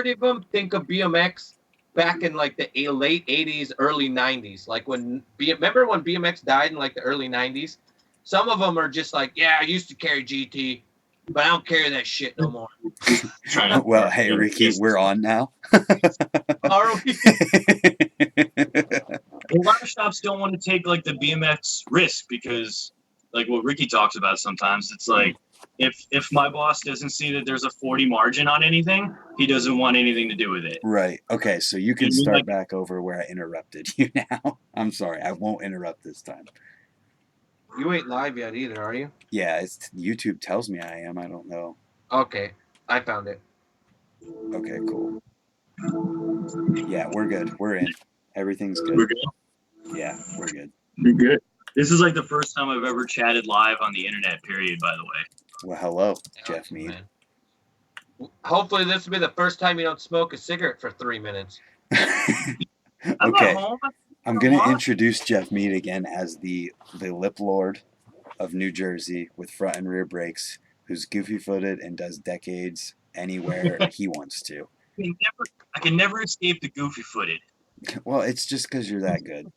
majority of them think of BMX back in like the late 80s, early 90s. Like remember when BMX died in like the early 90s? Some of them are just like, yeah, I used to carry GT, but I don't carry that shit no more. Well, hey, Ricky, we're on now. Are we? A lot of shops don't want to take like the BMX risk because, like what Ricky talks about sometimes, it's like if my boss doesn't see that there's a 40 margin on anything, he doesn't want anything to do with it. Right. Okay, so you can start back over where I interrupted you now. I'm sorry, I won't interrupt this time. You ain't live yet either, are you? Yeah, YouTube tells me I am. I don't know. Okay, I found it. Okay, cool. Yeah, we're good. We're in. Everything's good. We're good? Yeah, we're good. We're good. This is like the first time I've ever chatted live on the internet, period, by the way. Well, hello, Geoff Meade. Man. Hopefully this will be the first time you don't smoke a cigarette for 3 minutes. Okay. I'm going to introduce Geoff Meade again as the lip lord of New Jersey with front and rear brakes, who's goofy-footed and does decades anywhere he wants to. I can never escape the goofy-footed. Well, it's just because you're that good.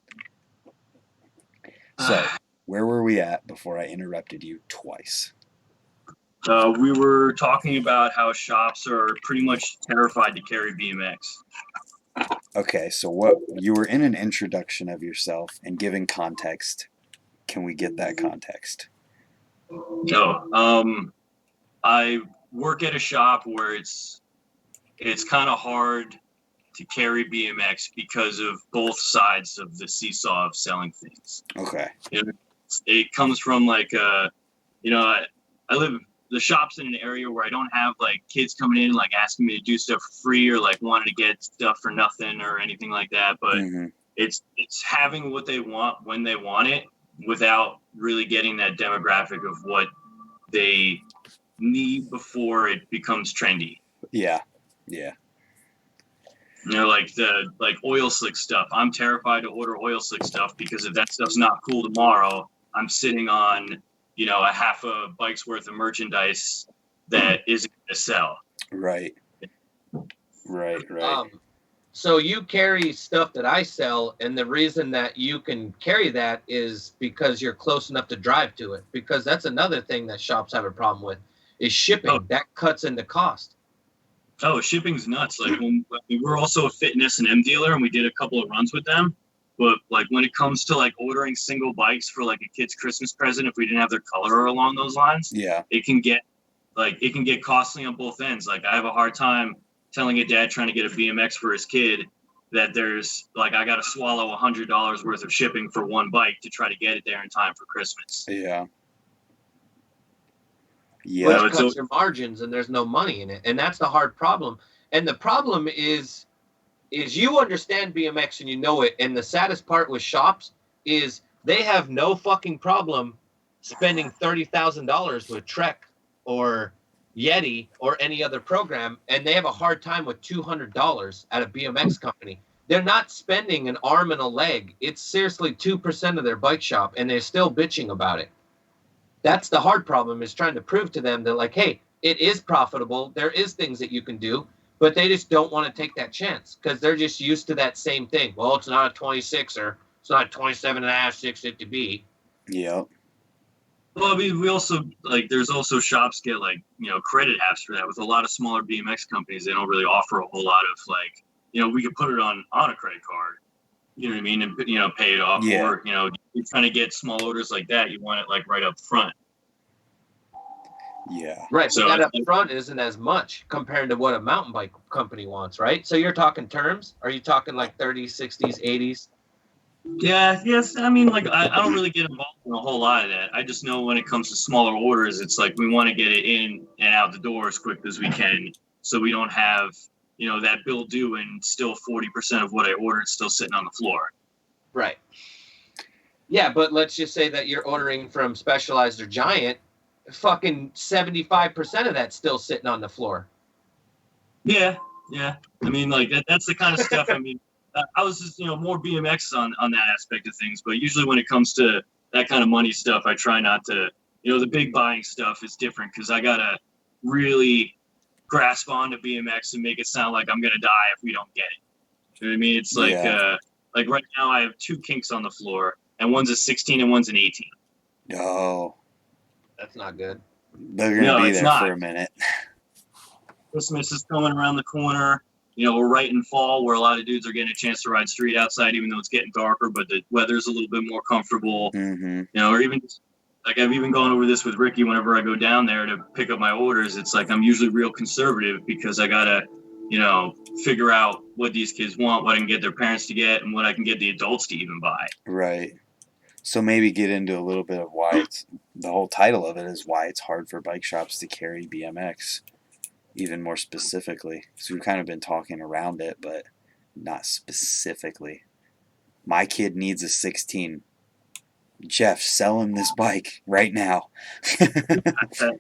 So, where were we at before I interrupted you twice? We were talking about how shops are pretty much terrified to carry BMX. Okay, so what you were in an introduction of yourself and giving context. Can we get that context? No. I work at a shop where it's kind of hard to carry BMX because of both sides of the seesaw of selling things. Okay. It comes from like I live. The shop's in an area where I don't have like kids coming in like asking me to do stuff for free or like wanting to get stuff for nothing or anything like that. But it's having what they want when they want it without really getting that demographic of what they need before it becomes trendy. Yeah. Yeah. Like the oil slick stuff. I'm terrified to order oil slick stuff because if that stuff's not cool tomorrow, I'm sitting on a half a bike's worth of merchandise that isn't going to sell. Right. So you carry stuff that I sell, and the reason that you can carry that is because you're close enough to drive to it. Because that's another thing that shops have a problem with, is shipping. Oh. That cuts into cost. Oh, shipping's nuts. Like we're also a Fit and S&M dealer, and we did a couple of runs with them. But like when it comes to like ordering single bikes for like a kid's Christmas present, if we didn't have their color along those lines, yeah, it can get costly on both ends. Like I have a hard time telling a dad trying to get a BMX for his kid that there's like I got to swallow $100 worth of shipping for one bike to try to get it there in time for Christmas. Yeah. Yeah. Which cuts your margins, and there's no money in it, and that's the hard problem. And the problem is you understand BMX and you know it, and the saddest part with shops is they have no fucking problem spending $30,000 with Trek or Yeti or any other program, and they have a hard time with $200 at a BMX company. They're not spending an arm and a leg. It's seriously 2% of their bike shop, and they're still bitching about it. That's the hard problem, is trying to prove to them that, like, hey, it is profitable. There is things that you can do. But they just don't want to take that chance because they're just used to that same thing. Well, it's not a 26er. It's not a 27.5, 650B. Yeah. Well, I mean, we also, there's also shops get, credit apps for that. With a lot of smaller BMX companies, they don't really offer a whole lot of, we could put it on a credit card. You know what I mean? And, pay it off. Yeah. Or, you're trying to get small orders like that. You want it, right up front. Yeah. Right. So that up front isn't as much compared to what a mountain bike company wants, right? So you're talking terms? Are you talking like 30s, 60s, 80s? Yeah. Yes. I mean, I don't really get involved in a whole lot of that. I just know when it comes to smaller orders, it's like we want to get it in and out the door as quick as we can, so we don't have that bill due and still 40% of what I ordered still sitting on the floor. Right. Yeah, but let's just say that you're ordering from Specialized or Giant. Fucking 75% of that's still sitting on the floor. Yeah. I mean, that's the kind of stuff. I mean, I was just more BMX on that aspect of things, but usually when it comes to that kind of money stuff, I try not to. The big buying stuff is different because I gotta really grasp onto BMX and make it sound like I'm gonna die if we don't get it. You know what I mean? It's like right now I have 2 kinks on the floor, and one's a 16 and one's an 18. Oh, that's not good. They're gonna be there for a minute. Christmas is coming around the corner. You know, we're right in fall where a lot of dudes are getting a chance to ride street outside, even though it's getting darker, but the weather's a little bit more comfortable. Mm-hmm. You know, or even like I've even gone over this with Ricky whenever I go down there to pick up my orders. It's like I'm usually real conservative because I gotta, you know, figure out what these kids want, what I can get their parents to get, and what I can get the adults to even buy. Right. So maybe get into a little bit of why it's the whole title of it is why it's hard for bike shops to carry BMX. Even more specifically, so we've kind of been talking around it, but not specifically. My kid needs a 16. Geoff, sell him this bike right now. Got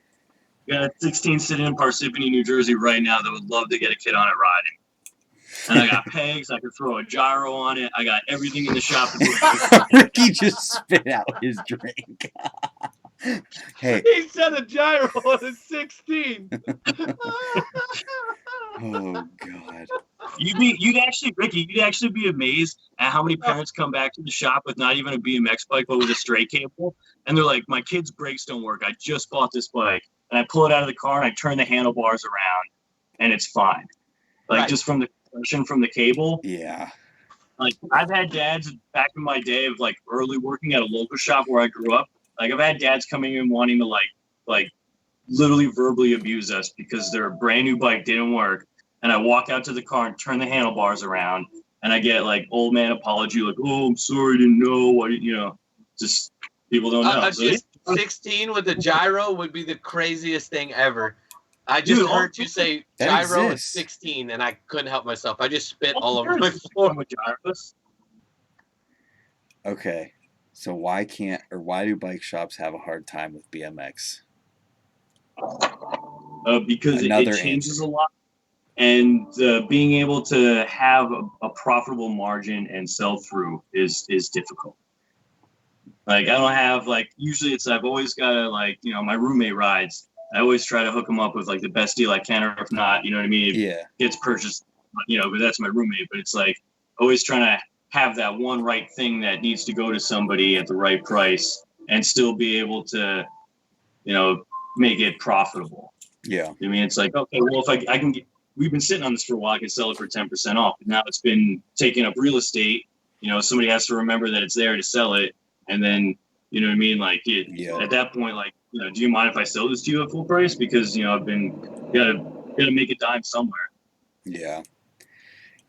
a 16 sitting in Parsippany, New Jersey right now that would love to get a kid on it riding. And I got pegs. I could throw a gyro on it. I got everything in the shop. Ricky just spit out his drink. Hey, he said a gyro on a 16. Oh God! You'd actually be amazed at how many parents come back to the shop with not even a BMX bike, but with a straight cable, and they're like, "My kid's brakes don't work. I just bought this bike, and I pull it out of the car and I turn the handlebars around, and it's fine." Like just from the compression from the cable. Yeah. Like I've had dads back in my day of like early working at a local shop where I grew up. Like I've had dads coming in wanting to like literally verbally abuse us because their brand new bike didn't work. And I walk out to the car and turn the handlebars around and I get like old man apology, like, "Oh, I'm sorry, I didn't know." You know, just people don't know. Just 16 with a gyro would be the craziest thing ever. I just heard you say gyro and 16 and I couldn't help myself. I just spit all over my floor with gyros. Okay. So why do bike shops have a hard time with BMX? Because it changes a lot, and being able to have a profitable margin and sell through is difficult. Like I don't have usually I've always got to my roommate rides. I always try to hook him up with like the best deal I can, or if not, you know what I mean? It gets purchased, but that's my roommate. But it's like always trying to have that one right thing that needs to go to somebody at the right price and still be able to, make it profitable. Yeah. I mean, it's like, okay, well, if I can we've been sitting on this for a while, I can sell it for 10% off. But now it's been taking up real estate. Somebody has to remember that it's there to sell it. And then, you know what I mean? At that point, do you mind if I sell this to you at full price? Because, I've been gotta make a dime somewhere. Yeah.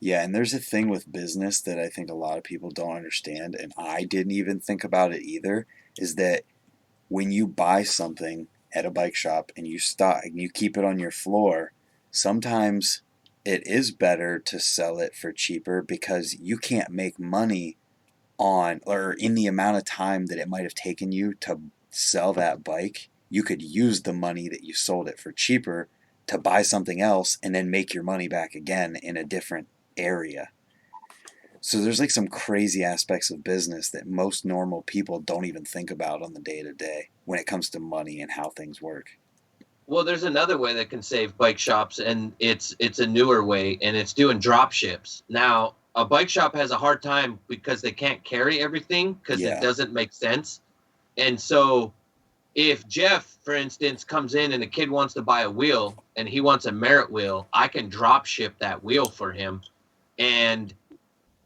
Yeah, and there's a thing with business that I think a lot of people don't understand, and I didn't even think about it either, is that when you buy something at a bike shop and you keep it on your floor, sometimes it is better to sell it for cheaper because you can't make money on or in the amount of time that it might have taken you to sell that bike. You could use the money that you sold it for cheaper to buy something else and then make your money back again in a different area. So there's some crazy aspects of business that most normal people don't even think about on the day-to-day when it comes to money and how things work. Well, there's another way that can save bike shops, and it's a newer way, and it's doing drop ships. Now, a bike shop has a hard time because they can't carry everything because it doesn't make sense. And so if Geoff, for instance, comes in and a kid wants to buy a wheel and he wants a Merritt wheel, I can drop ship that wheel for him. And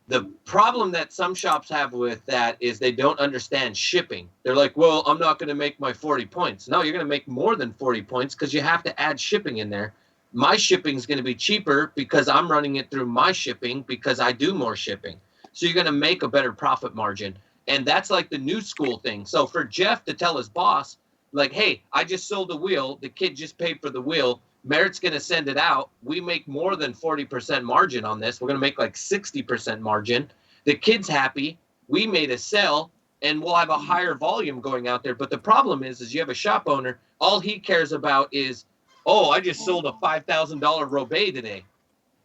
the problem that some shops have with that is they don't understand shipping. They're like, well, I'm not going to make my 40 points. No, you're going to make more than 40 points because you have to add shipping in there. My shipping is going to be cheaper because I'm running it through my shipping because I do more shipping. So you're going to make a better profit margin. And that's like the new school thing. So for Geoff to tell his boss, like, hey, I just sold a wheel. The kid just paid for the wheel. Merritt's going to send it out. We make more than 40% margin on this. We're going to make 60% margin. The kid's happy. We made a sell, and we'll have a higher volume going out there. But the problem is you have a shop owner. All he cares about is, oh, I just sold a $5,000 Roubaix today.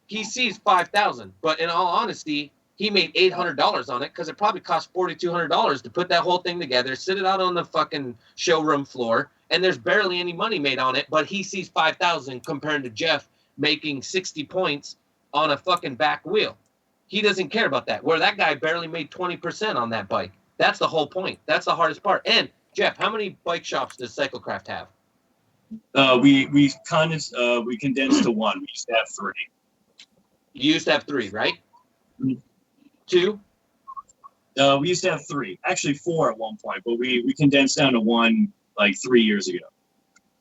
He sees 5,000, but in all honesty, he made $800 on it because it probably cost $4,200 to put that whole thing together, sit it out on the fucking showroom floor, and there's barely any money made on it. But he sees 5,000 compared to Geoff making 60 points on a fucking back wheel. He doesn't care about that. Where that guy barely made 20% on that bike. That's the whole point. That's the hardest part. And Geoff, how many bike shops does Cyclecraft have? We condensed to one. We used to have 3. You used to have 3, right? Mm-hmm. 2? We used to have 3, actually 4 at one point, but we condensed down to 1 like 3 years ago.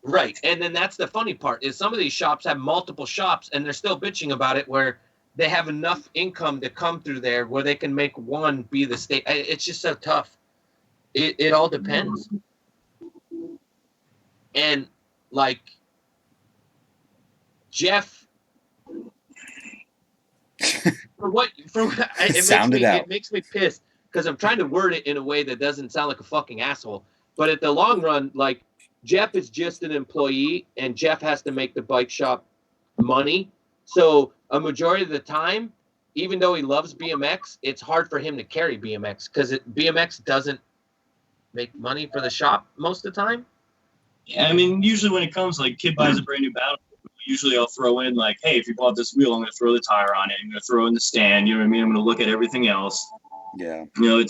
Right, and then that's the funny part is some of these shops have multiple shops, and they're still bitching about it where they have enough income to come through there where they can make one be the state. It's just so tough. It all depends. And like Geoff, it makes me pissed because I'm trying to word it in a way that doesn't sound like a fucking asshole. But at the long run, like Geoff is just an employee, and Geoff has to make the bike shop money. So a majority of the time, even though he loves BMX, it's hard for him to carry BMX because BMX doesn't make money for the shop most of the time. Yeah, I mean, usually when it comes, like, kid buys a brand new battle, usually I'll throw in, like, hey, if you bought this wheel, I'm going to throw the tire on it. I'm going to throw in the stand. You know what I mean? I'm going to look at everything else. Yeah. You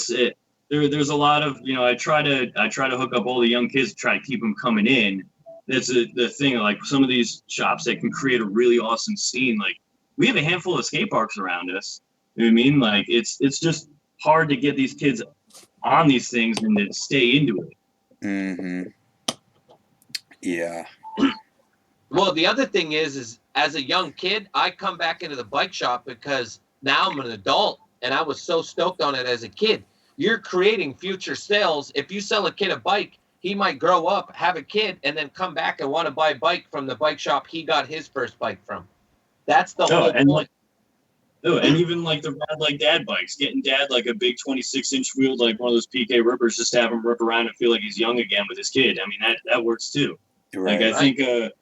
know, there's a lot of, you know, I try to hook up all the young kids to try to keep them coming in. That's the thing. Like, some of these shops that can create a really awesome scene. Like, we have a handful of skate parks around us. You know what I mean? Like, it's just hard to get these kids on these things and to stay into it. Mm-hmm. Yeah. Well, the other thing is as a young kid, I come back into the bike shop because now I'm an adult and I was so stoked on it as a kid. You're creating future sales. If you sell a kid a bike, he might grow up, have a kid, and then come back and want to buy a bike from the bike shop he got his first bike from. That's the whole point. And even like the Rad Like Dad bikes, getting Dad like a big 26-inch wheel, like one of those PK rippers, just to have him rip around and feel like he's young again with his kid. I mean, that works too. Right. Like I think a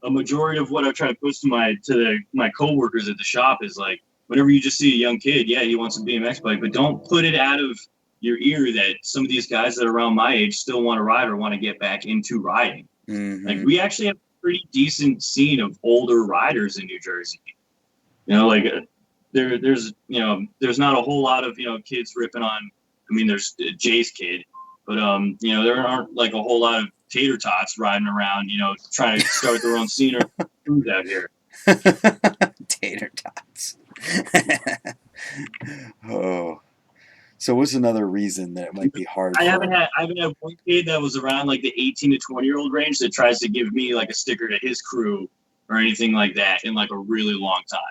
majority of what I try to push to my coworkers at the shop is like, whenever you just see a young kid, yeah, he wants a BMX bike, but don't put it out of your ear that some of these guys that are around my age still want to ride or want to get back into riding. Mm-hmm. Like we actually have a pretty decent scene of older riders in New Jersey. You know, like there's not a whole lot of, you know, kids ripping on. I mean, there's Jay's kid, but you know, there aren't like a whole lot of tater tots riding around, you know, trying to start their own scene or food out here. Tater tots. Oh, so what's another reason that it might be hard? I haven't had one kid that was around like the 18 to 20-year-old range that tries to give me like a sticker to his crew or anything like that in like a really long time.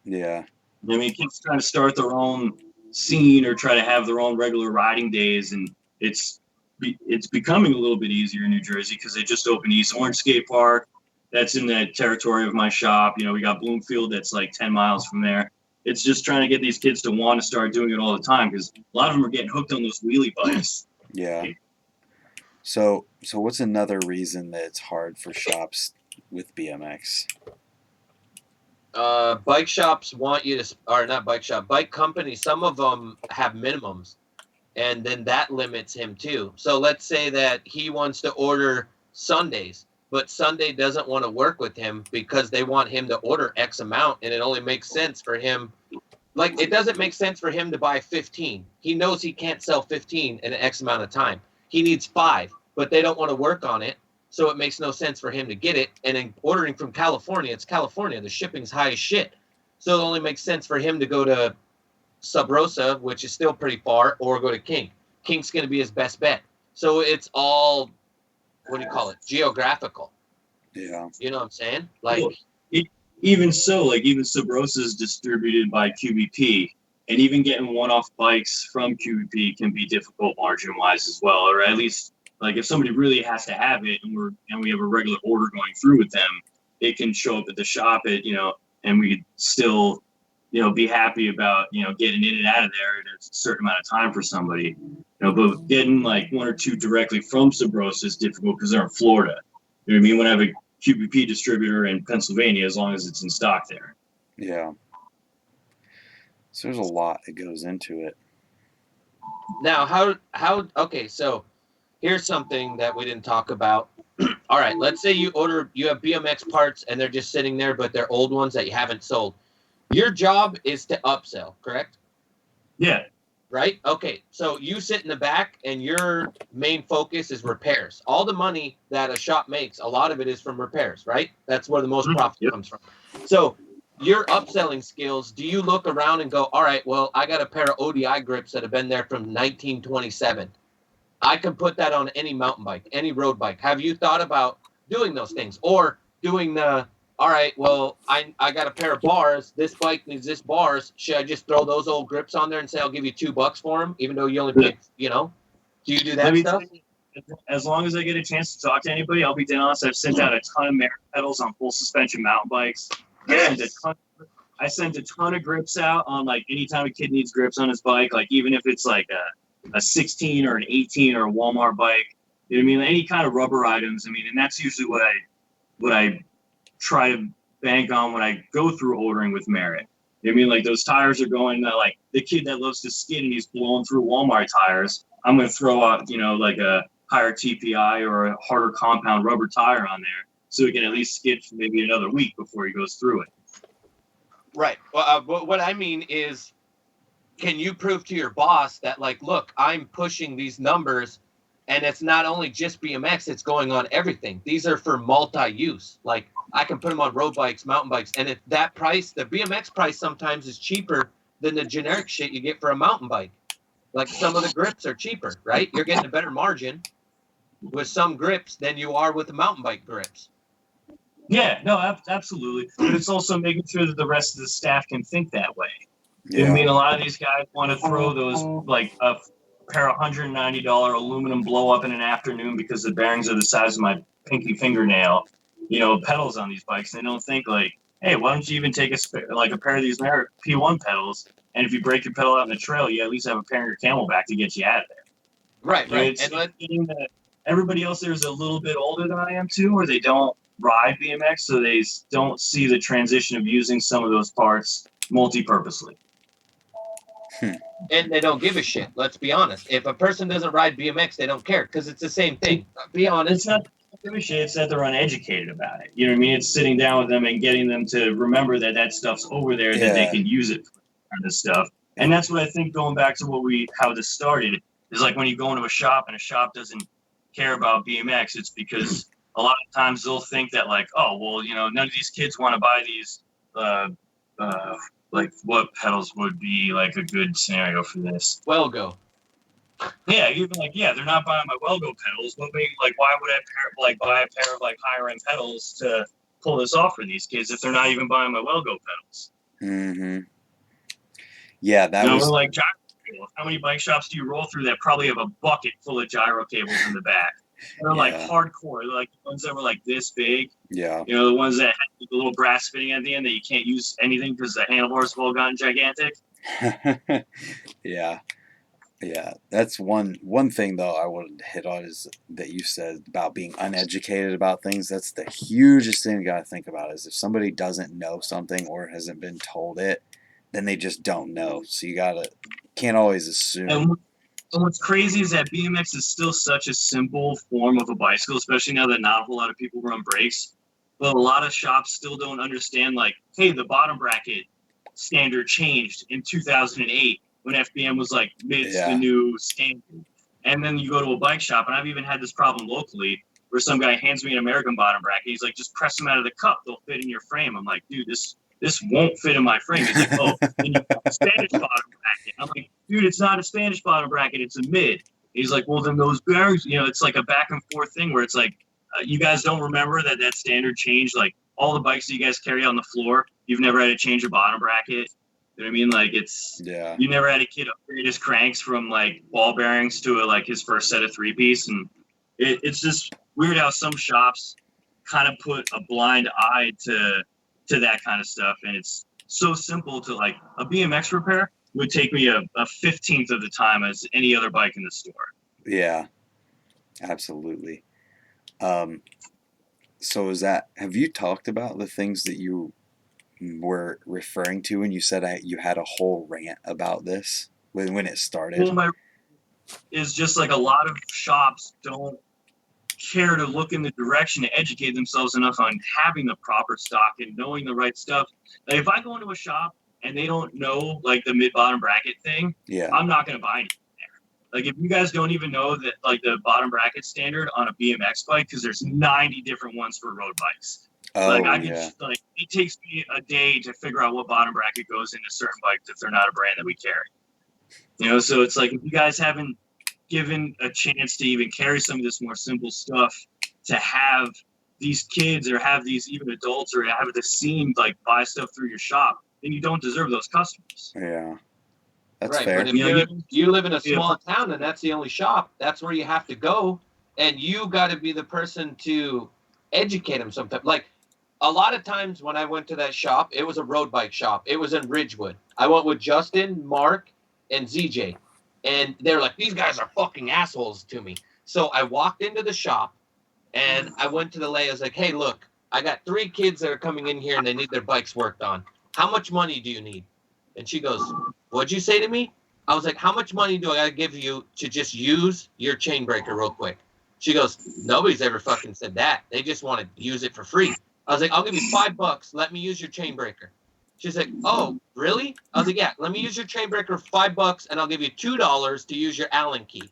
Yeah. I mean, kids trying to start their own scene or try to have their own regular riding days, and it's becoming a little bit easier in New Jersey because they just opened East Orange Skate Park. That's in the territory of my shop. You know, we got Bloomfield that's like 10 miles from there. It's just trying to get these kids to want to start doing it all the time because a lot of them are getting hooked on those wheelie bikes. Yeah. So what's another reason that it's hard for shops with BMX? Bike shops want you to, or not bike shop, bike companies, some of them have minimums, and then that limits him too. So let's say that he wants to order Sundays, but Sunday doesn't want to work with him because they want him to order X amount, and it only makes sense for him. Like, it doesn't make sense for him to buy 15. He knows he can't sell 15 in an X amount of time. He needs 5, but they don't want to work on it. So it makes no sense for him to get it. And in ordering from California, it's California. The shipping's high as shit. So it only makes sense for him to go to Sub Rosa, which is still pretty far, or go to King. King's going to be his best bet. So it's all, what do you call it, geographical. Yeah. You know what I'm saying? Like, even so, like even Sub Rosa is distributed by QBP, and even getting one-off bikes from QBP can be difficult margin-wise as well, or at least. Like if somebody really has to have it and we have a regular order going through with them, it can show up at the shop and we could still, you know, be happy about, you know, getting in and out of there in a certain amount of time for somebody. You know, but getting like 1 or 2 directly from Sub Rosa is difficult because they're in Florida. You know what I mean? When I have a QBP distributor in Pennsylvania, as long as it's in stock there. Yeah. So there's a lot that goes into it. Now, okay, so here's something that we didn't talk about. All right, let's say you have BMX parts and they're just sitting there, but they're old ones that you haven't sold. Your job is to upsell, correct? Yeah. Right? Okay, so you sit in the back and your main focus is repairs. All the money that a shop makes, a lot of it is from repairs, right? That's where the most profit comes from. So your upselling skills, do you look around and go, all right, well, I got a pair of ODI grips that have been there from 1927. I can put that on any mountain bike, any road bike. Have you thought about doing those things or doing all right, well, I got a pair of bars. This bike needs this bars. Should I just throw those old grips on there and say I'll give you $2 for them, even though you only paid, Do you do that stuff? As long as I get a chance to talk to anybody, I'll be honest. I've sent out a ton of Merritt pedals on full suspension mountain bikes. Yes. I sent a ton of grips out on like anytime a kid needs grips on his bike, like even if it's like a 16 or an 18 or a Walmart bike. You know what I mean? Any kind of rubber items. I mean, and that's usually what I try to bank on when I go through ordering with Merritt. You know what I mean? Like those tires are going like the kid that loves to skid and he's blowing through Walmart tires. I'm going to throw out, like a higher TPI or a harder compound rubber tire on there so he can at least skid for maybe another week before he goes through it. Right. Well, what I mean is, can you prove to your boss that, like, look, I'm pushing these numbers and it's not only just BMX, it's going on everything. These are for multi-use. Like, I can put them on road bikes, mountain bikes, and at that price, the BMX price sometimes is cheaper than the generic shit you get for a mountain bike. Like, some of the grips are cheaper, right? You're getting a better margin with some grips than you are with the mountain bike grips. Yeah, no, absolutely. But it's also making sure that the rest of the staff can think that way. Yeah. You know what I mean? A lot of these guys want to throw those, like, a pair of $190 aluminum blow up in an afternoon because the bearings are the size of my pinky fingernail, pedals on these bikes. They don't think, like, hey, why don't you even take a pair of these Merritt P1 pedals, and if you break your pedal out in the trail, you at least have a pair in your Camelback to get you out of there. Right. Everybody else there is a little bit older than I am, too, or they don't ride BMX, so they don't see the transition of using some of those parts multi-purposely. And they don't give a shit. Let's be honest. If a person doesn't ride BMX, they don't care because it's the same thing. Be honest. It's not give a shit. It's that they're uneducated about it. You know what I mean? It's sitting down with them and getting them to remember that stuff's over there, that they can use it for kind of stuff. And that's what I think. Going back to how this started is like when you go into a shop and a shop doesn't care about BMX. It's because a lot of times they'll think that like, oh well, none of these kids want to buy these. Like what pedals would be like a good scenario for this? Wellgo. Yeah, even they're not buying my Wellgo pedals. But why would I buy a pair of higher end pedals to pull this off for these kids if they're not even buying my Wellgo pedals? Mm-hmm. Yeah, that was like gyro cables. How many bike shops do you roll through that probably have a bucket full of gyro cables in the back? They're hardcore. They're like the ones that were this big. Yeah. The ones that had the little brass fitting at the end that you can't use anything because the handlebars have all gotten gigantic. Yeah. Yeah. That's one thing though I wanted to hit on is that you said about being uneducated about things. That's the hugest thing you got to think about is if somebody doesn't know something or hasn't been told it, then they just don't know. So can't always assume. And what's crazy is that BMX is still such a simple form of a bicycle, especially now that not a whole lot of people run brakes. But a lot of shops still don't understand, hey, the bottom bracket standard changed in 2008 when FBM was the new standard. And then you go to a bike shop, and I've even had this problem locally where some guy hands me an American bottom bracket. He's like, just press them out of the cup. They'll fit in your frame. I'm like, dude, this won't fit in my frame. He's like, oh, then you have a Spanish bottom bracket. I'm like, dude, it's not a Spanish bottom bracket. It's a mid. He's like, well, then those bearings, it's like a back and forth thing where it's like, you guys don't remember that standard changed. Like all the bikes that you guys carry on the floor, you've never had to change a bottom bracket. You know what I mean? You never had a kid upgrade his cranks from ball bearings to his first set of 3-piece. And it's just weird how some shops kind of put a blind eye to that kind of stuff. And it's so simple to a BMX repair would take me a 15th of the time as any other bike in the store. Yeah, absolutely. So have you talked about the things that you were referring to when you said you had a whole rant about this when it started? Well, my is just like a lot of shops don't care to look in the direction to educate themselves enough on having the proper stock and knowing the right stuff. Like if I go into a shop and they don't know like the mid-bottom bracket thing, I'm not going to buy anything there. Like if you guys don't even know that like the bottom bracket standard on a BMX bike, because there's 90 different ones for road bikes. Like it takes me a day to figure out what bottom bracket goes into certain bikes if they're not a brand that we carry. So it's like if you guys haven't given a chance to even carry some of this more simple stuff, to have these kids or have these even adults or have the scene like buy stuff through your shop, then you don't deserve those customers. Yeah, that's fair. But if you live in a small town and that's the only shop, that's where you have to go, and you got to be the person to educate them. Sometimes, like a lot of times when I went to that shop, it was a road bike shop. It was in Ridgewood. I went with Justin, Mark, and ZJ. And they're like, these guys are fucking assholes to me. So I walked into the shop and I went to the lady. I was like, hey, look, I got 3 kids that are coming in here and they need their bikes worked on. How much money do you need? And she goes, what'd you say to me? I was like, how much money do I got to give you to just use your chain breaker real quick? She goes, nobody's ever fucking said that. They just want to use it for free. I was like, I'll give you $5. Let me use your chain breaker. She's like, oh, really? I was like, yeah, let me use your chain breaker for $5 and I'll give you $2 to use your Allen key.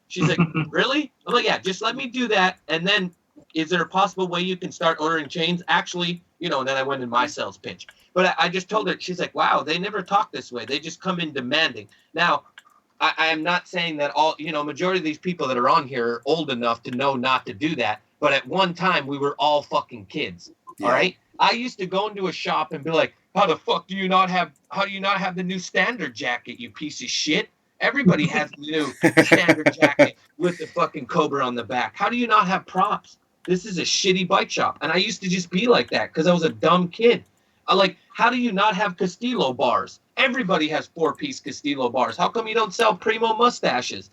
She's like, really? I'm like, yeah, just let me do that. And then is there a possible way you can start ordering chains? Actually, and then I went in my sales pitch. But I just told her, she's like, wow, they never talk this way. They just come in demanding. Now, I am not saying that all, majority of these people that are on here are old enough to know not to do that. But at one time, we were all fucking kids. Yeah. All right? I used to go into a shop and be like, how do you not have the new standard jacket, you piece of shit? Everybody has the new standard jacket with the fucking Cobra on the back. How do you not have props? This is a shitty bike shop. And I used to just be like that because I was a dumb kid. How do you not have Castillo bars? Everybody has 4-piece Castillo bars. How come you don't sell Primo mustaches?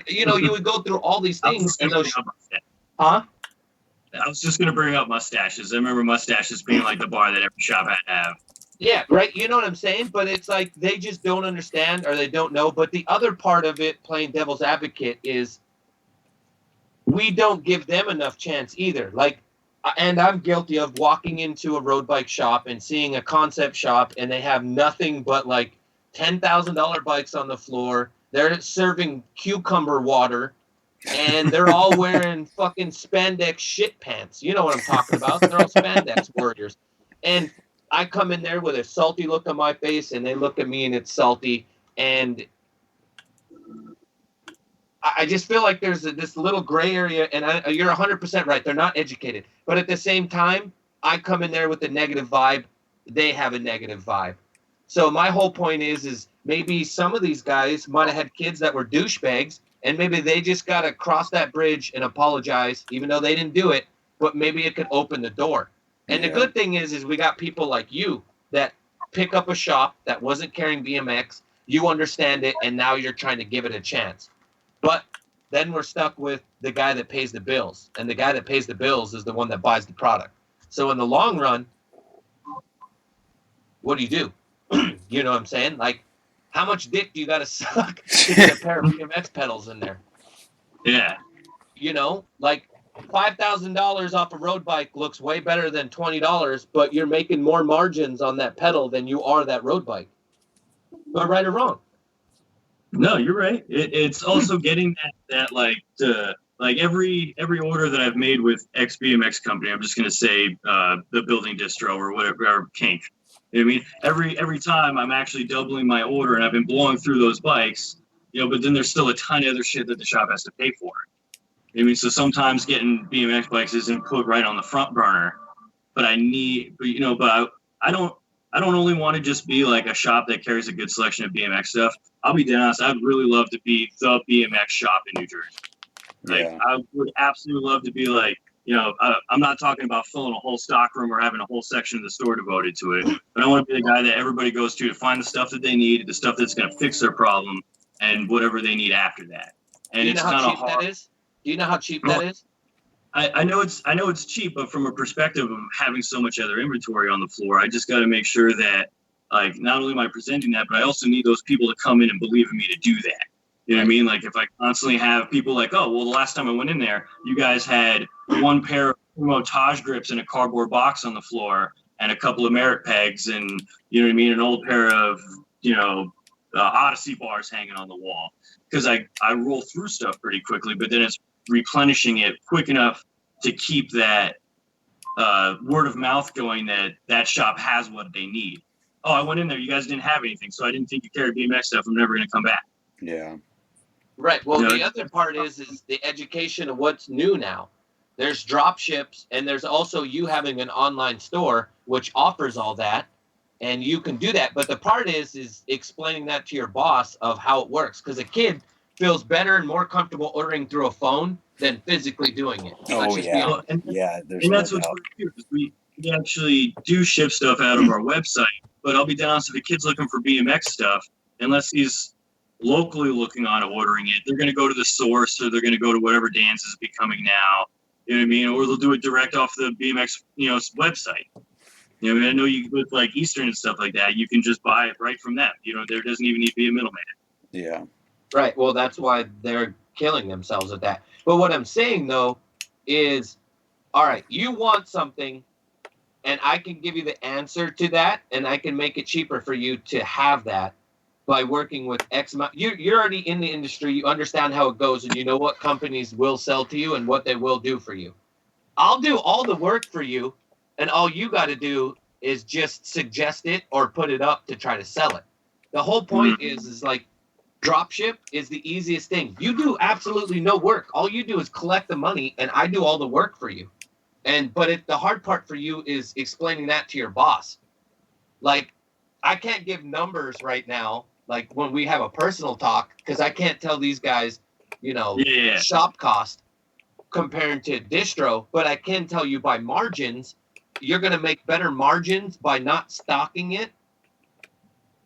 You would go through all these things. Huh? I was just going to bring up mustaches. I remember mustaches being like the bar that every shop had to have. Yeah, right. You know what I'm saying? But it's like they just don't understand or they don't know. But the other part of it, playing devil's advocate, is we don't give them enough chance either. And I'm guilty of walking into a road bike shop and seeing a concept shop and they have nothing but like $10,000 bikes on the floor. They're serving cucumber water. And they're all wearing fucking spandex shit pants. You know what I'm talking about. They're all spandex warriors. And I come in there with a salty look on my face, and they look at me, and it's salty. And I just feel like there's this little gray area, and you're 100% right. They're not educated. But at the same time, I come in there with a negative vibe. They have a negative vibe. So my whole point is maybe some of these guys might have had kids that were douchebags, and maybe they just got to cross that bridge and apologize, even though they didn't do it, but maybe it could open the door. And the good thing is we got people like you that pick up a shop that wasn't carrying BMX, you understand it, and now you're trying to give it a chance. But then we're stuck with the guy that pays the bills, and the guy that pays the bills is the one that buys the product. So in the long run, what do? You know what I'm saying? Like, how much dick do you got to suck to get a pair of BMX pedals in there? Yeah. $5,000 off a road bike looks way better than $20, but you're making more margins on that pedal than you are that road bike. Am I right or wrong? No, you're right. It's also getting that every order that I've made with X BMX company, I'm just going to say the building distro or whatever, or kink. You know what I mean? Every time I'm actually doubling my order, and I've been blowing through those bikes, but then there's still a ton of other shit that the shop has to pay for. You know what I mean? So sometimes getting BMX bikes isn't put right on the front burner, but I don't only want to just be like a shop that carries a good selection of BMX stuff. I'll be dead honest, I'd really love to be the BMX shop in New Jersey. I would absolutely love to be like, I'm not talking about filling a whole stock room or having a whole section of the store devoted to it, but I want to be the guy that everybody goes to find the stuff that they need, the stuff that's going to fix their problem, and whatever they need after that. And it's not a hard. Do you know how cheap that is? I know it's cheap, but from a perspective of having so much other inventory on the floor, I just got to make sure that, like, not only am I presenting that, but I also need those people to come in and believe in me to do that. You know what I mean? Like, if I constantly have people like, oh, well, the last time I went in there, you guys had one pair of Taj grips in a cardboard box on the floor and a couple of Merritt pegs and, you know what I mean, an old pair of, Odyssey bars hanging on the wall. Because I roll through stuff pretty quickly, but then it's replenishing it quick enough to keep that word of mouth going that shop has what they need. Oh, I went in there, you guys didn't have anything, so I didn't think you carried BMX stuff. I'm never going to come back. Yeah. Right. Well, the other part is the education of what's new now. There's drop ships, and there's also you having an online store which offers all that, and you can do that. But the part is explaining that to your boss of how it works, because a kid feels better and more comfortable ordering through a phone than physically doing it. Oh, yeah. Yeah, and that's what's weird, because we actually do ship stuff out of our website, but I'll be honest, if a kid's looking for BMX stuff, unless he's locally looking on ordering it, they're going to go to the source, or they're going to go to whatever dance is becoming now. You know what I mean? Or they'll do it direct off the BMX, website. You know, I mean, I know you with like Eastern and stuff like that, you can just buy it right from them. There doesn't even need to be a middleman. Yeah. Right. Well, that's why they're killing themselves at that. But what I'm saying though is, all right, you want something, and I can give you the answer to that, and I can make it cheaper for you to have that by working with X amount. You're already in the industry. You understand how it goes, and you know what companies will sell to you and what they will do for you. I'll do all the work for you, and all you got to do is just suggest it or put it up to try to sell it. The whole point is like, drop ship is the easiest thing. You do absolutely no work. All you do is collect the money, and I do all the work for you. But the hard part for you is explaining that to your boss. Like, I can't give numbers right now, like when we have a personal talk, because I can't tell these guys, shop cost compared to distro, but I can tell you by margins, you're going to make better margins by not stocking it.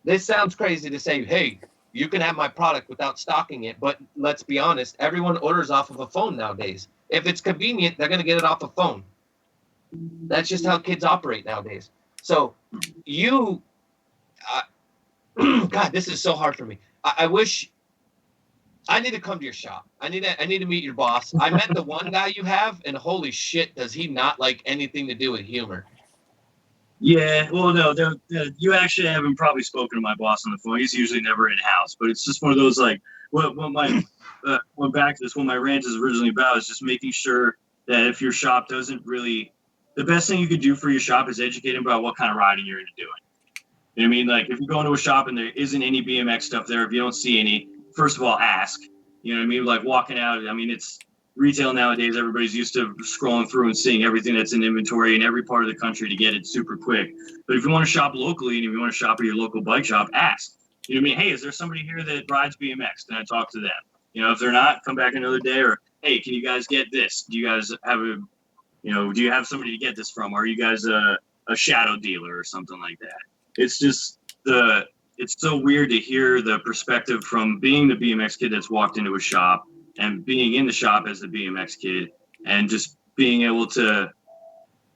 This sounds crazy to say, hey, you can have my product without stocking it, but let's be honest, everyone orders off of a phone nowadays. If it's convenient, they're going to get it off a phone. That's just how kids operate nowadays. So God, this is so hard for me. I wish I need to come to your shop. I need to meet your boss. I met the one guy you have, and holy shit, does he not like anything to do with humor? Yeah, well, no, you actually haven't probably spoken to my boss on the phone. He's usually never in house, but it's just one of those like what my went back to this. What my rant is originally about is just making sure that if your shop doesn't really, the best thing you could do for your shop is educate them about what kind of riding you're into doing. You know what I mean? Like, if you go into a shop and there isn't any BMX stuff there, if you don't see any, first of all, ask. You know what I mean? Like, walking out, I mean, it's retail nowadays. Everybody's used to scrolling through and seeing everything that's in inventory in every part of the country to get it super quick. But if you want to shop locally and if you want to shop at your local bike shop, ask. You know what I mean? Hey, is there somebody here that rides BMX? Can I talk to them? If they're not, come back another day. Or, hey, can you guys get this? Do you guys have do you have somebody to get this from? Are you guys a shadow dealer or something like that? It's just it's so weird to hear the perspective from being the BMX kid that's walked into a shop and being in the shop as the BMX kid and just being able to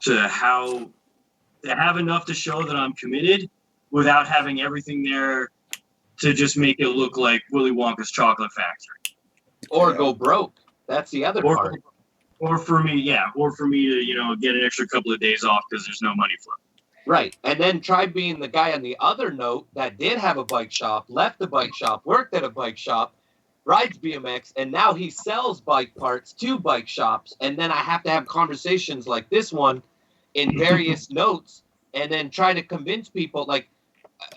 have enough to show that I'm committed without having everything there to just make it look like Willy Wonka's chocolate factory. Or go broke. That's the other part. Or for me to, get an extra couple of days off because there's no money flow. Right. And then try being the guy on the other note that did have a bike shop, left the bike shop, worked at a bike shop, rides BMX, and now he sells bike parts to bike shops. And then I have to have conversations like this one in various notes and then try to convince people. Like,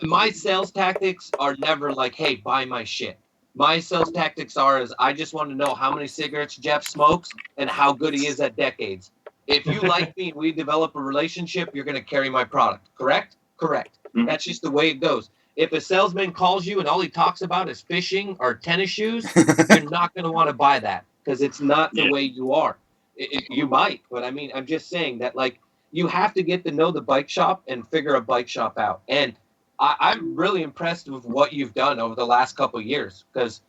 my sales tactics are never like, hey, buy my shit. My sales tactics is I just want to know how many cigarettes Geoff smokes and how good he is at decades. If you like me and we develop a relationship, you're going to carry my product. Correct? Correct. Mm-hmm. That's just the way it goes. If a salesman calls you and all he talks about is fishing or tennis shoes, you're not going to want to buy that because it's not the way you are. You might, but I mean, I'm just saying that, like, you have to get to know the bike shop and figure a bike shop out. And I'm really impressed with what you've done over the last couple of years because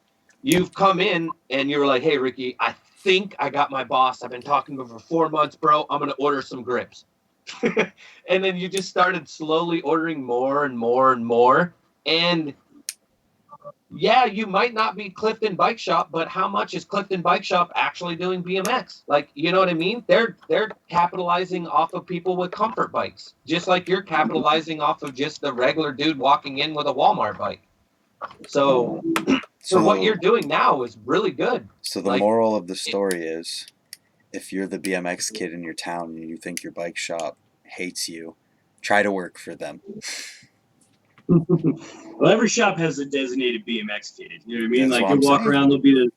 you've come in and you were like, hey, Ricky, I think I got my boss. I've been talking to him for 4 months, bro. I'm going to order some grips. And then you just started slowly ordering more and more and more. And yeah, you might not be Clifton Bike Shop, but how much is Clifton Bike Shop actually doing BMX? Like, you know what I mean? They're capitalizing off of people with comfort bikes, just like you're capitalizing off of just the regular dude walking in with a Walmart bike. So for what you're doing now is really good. So the moral of the story is, if you're the BMX kid in your town and you think your bike shop hates you, try to work for them. Well, every shop has a designated BMX kid. You know what I mean? That's like you walk around, there'll be the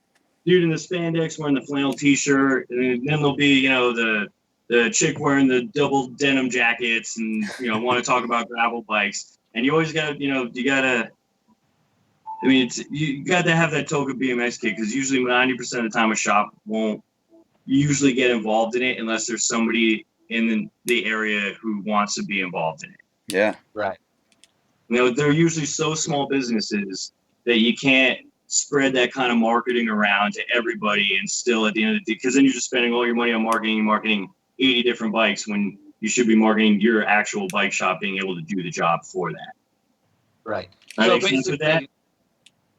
dude in the spandex wearing the flannel T-shirt, and then there'll be, you know, the chick wearing the double denim jackets, and you know, want to talk about gravel bikes. And you always got, you know, you gotta have that token BMX kid, because usually 90% of the time a shop won't usually get involved in it unless there's somebody in the area who wants to be involved in it. Yeah. Right. You know, they're usually so small businesses that you can't spread that kind of marketing around to everybody, and still at the end of the day, because then you're just spending all your money on marketing 80 different bikes when you should be marketing your actual bike shop being able to do the job for that. Right. So basically,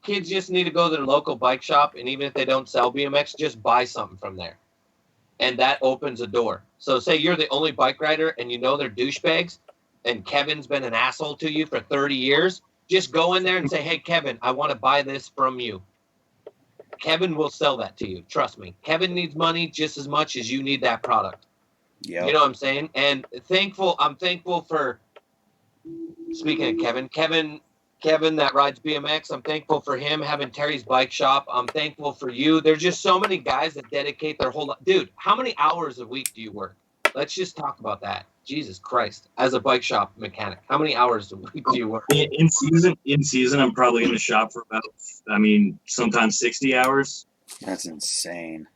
kids just need to go to the local bike shop, and even if they don't sell BMX, just buy something from there. And that opens a door. So say you're the only bike rider and you know they're douchebags, and Kevin's been an asshole to you for 30 years, just go in there and say, hey, Kevin, I want to buy this from you. Kevin will sell that to you. Trust me. Kevin needs money just as much as you need that product. Yep. You know what I'm saying? And I'm thankful for, speaking of Kevin that rides BMX, I'm thankful for him having Terry's bike shop. I'm thankful for you. There's just so many guys that dedicate their whole life. Dude, how many hours a week do you work? Let's just talk about that. Jesus Christ. As a bike shop mechanic, how many hours a week do you work? In season, I'm probably in the shop for about, sometimes 60 hours. That's insane.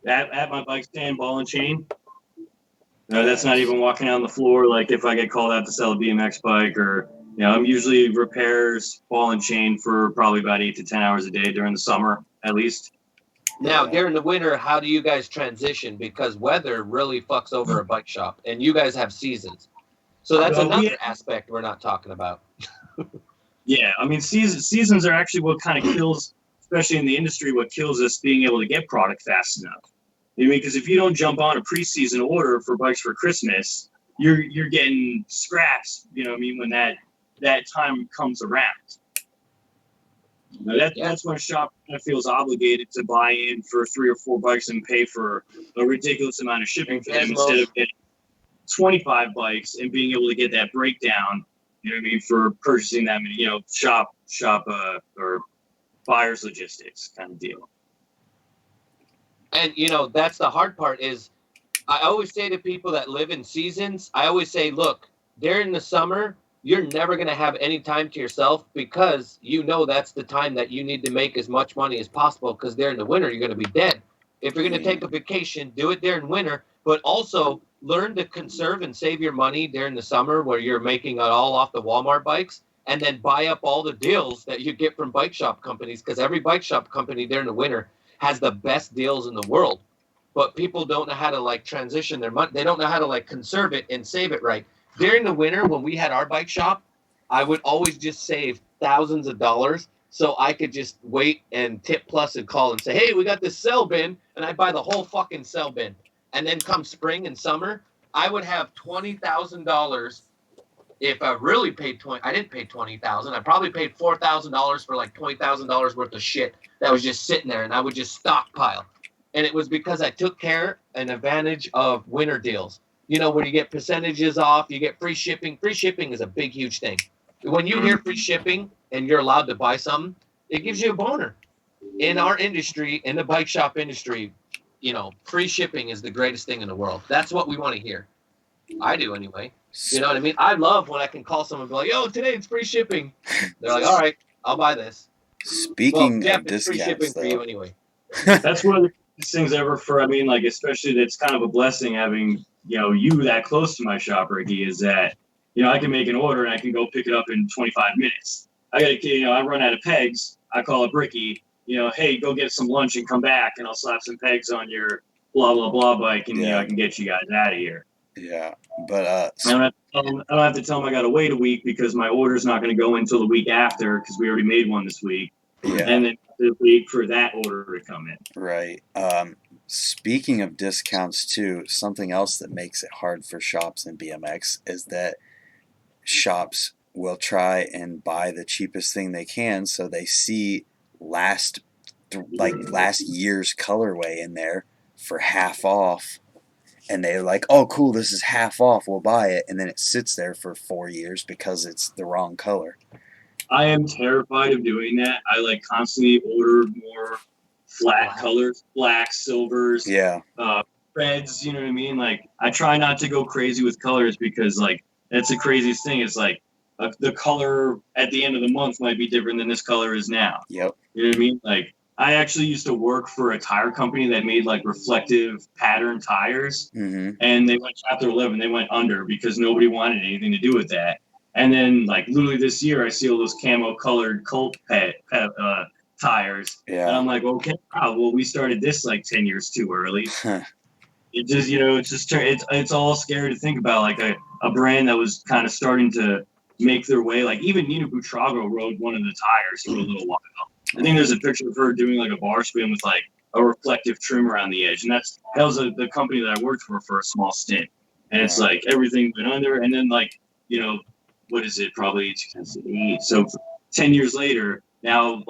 At my bike stand, ball and chain. No, that's not even walking on the floor. Like if I get called out to sell a BMX bike, or I'm usually repairs, ball and chain for probably about 8 to 10 hours a day during the summer, at least. Now, during the winter, how do you guys transition? Because weather really fucks over a bike shop, and you guys have seasons. So that's another aspect we're not talking about. Yeah, seasons are actually what kind of kills, especially in the industry, what kills us being able to get product fast enough. You know, because if you don't jump on a preseason order for bikes for Christmas, you're getting scraps. You know what I mean? When that time comes around. That's when a shop kind of feels obligated to buy in for 3 or 4 bikes and pay for a ridiculous amount of shipping for them, instead of getting 25 bikes and being able to get that breakdown. You know what I mean? For purchasing that many, shop or buyer's logistics kind of deal. And that's the hard part. Is I always say to people that live in seasons, I always say, look, during the summer, you're never going to have any time to yourself, because that's the time that you need to make as much money as possible, because during the winter, you're going to be dead. If you're going to take a vacation, do it during winter, but also learn to conserve and save your money during the summer, where you're making it all off the Walmart bikes, and then buy up all the deals that you get from bike shop companies, because every bike shop company during the winter has the best deals in the world. But people don't know how to transition their money. They don't know how to conserve it and save it right. During the winter, when we had our bike shop, I would always just save thousands of dollars, so I could just wait and Tip Plus and call and say, hey, we got this sell bin, and I'd buy the whole fucking sell bin. And then come spring and summer, I would have $20,000. If I really paid I didn't pay $20,000. I probably paid $4,000 for $20,000 worth of shit that was just sitting there, and I would just stockpile. And it was because I took care and advantage of winter deals. When you get percentages off, you get free shipping. Free shipping is a big, huge thing. When you hear free shipping and you're allowed to buy something, it gives you a boner. In our industry, in the bike shop industry, free shipping is the greatest thing in the world. That's what we want to hear. I do anyway. You know what I mean? I love when I can call someone and be like, yo, today it's free shipping. They're like, all right, I'll buy this. Speaking Jeff, of it's free shipping for you anyway. That's one of the best things ever for, especially that's kind of a blessing having, you that close to my shop, Ricky, is that, I can make an order and I can go pick it up in 25 minutes. I run out of pegs. I call up Ricky. hey, go get some lunch and come back, and I'll slap some pegs on your blah blah blah bike, and I can get you guys out of here. Yeah, but I don't have to tell them I got to wait a week because my order's not going to go until the week after because we already made one this week. Yeah, and then wait for that order to come in. Right. Speaking of discounts too, something else that makes it hard for shops in BMX is that shops will try and buy the cheapest thing they can, so they see last year's colorway in there for half off, and they're like, oh cool, this is half off, we'll buy it, and then it sits there for 4 years because it's the wrong color. I am terrified of doing that. I constantly order more flat colors, blacks, silvers, reds, you know what I mean? I try not to go crazy with colors because that's the craziest thing. It's the color at the end of the month might be different than this color is now. Yep. You know what I mean? I actually used to work for a tire company that made reflective pattern tires, and they went Chapter 11. They went under because nobody wanted anything to do with that. And then literally this year, I see all those camo colored Colt tires, and I'm like, okay, well, we started this 10 years too early. It just, it's all scary to think about, a brand that was kind of starting to make their way. Even Nina Buitrago rode one of the tires for a little while. I think there's a picture of her doing a bar spin with a reflective trim around the edge, and that was the company that I worked for a small stint. And it's everything went under, and then what is it? Probably 2008. So 10 years later, now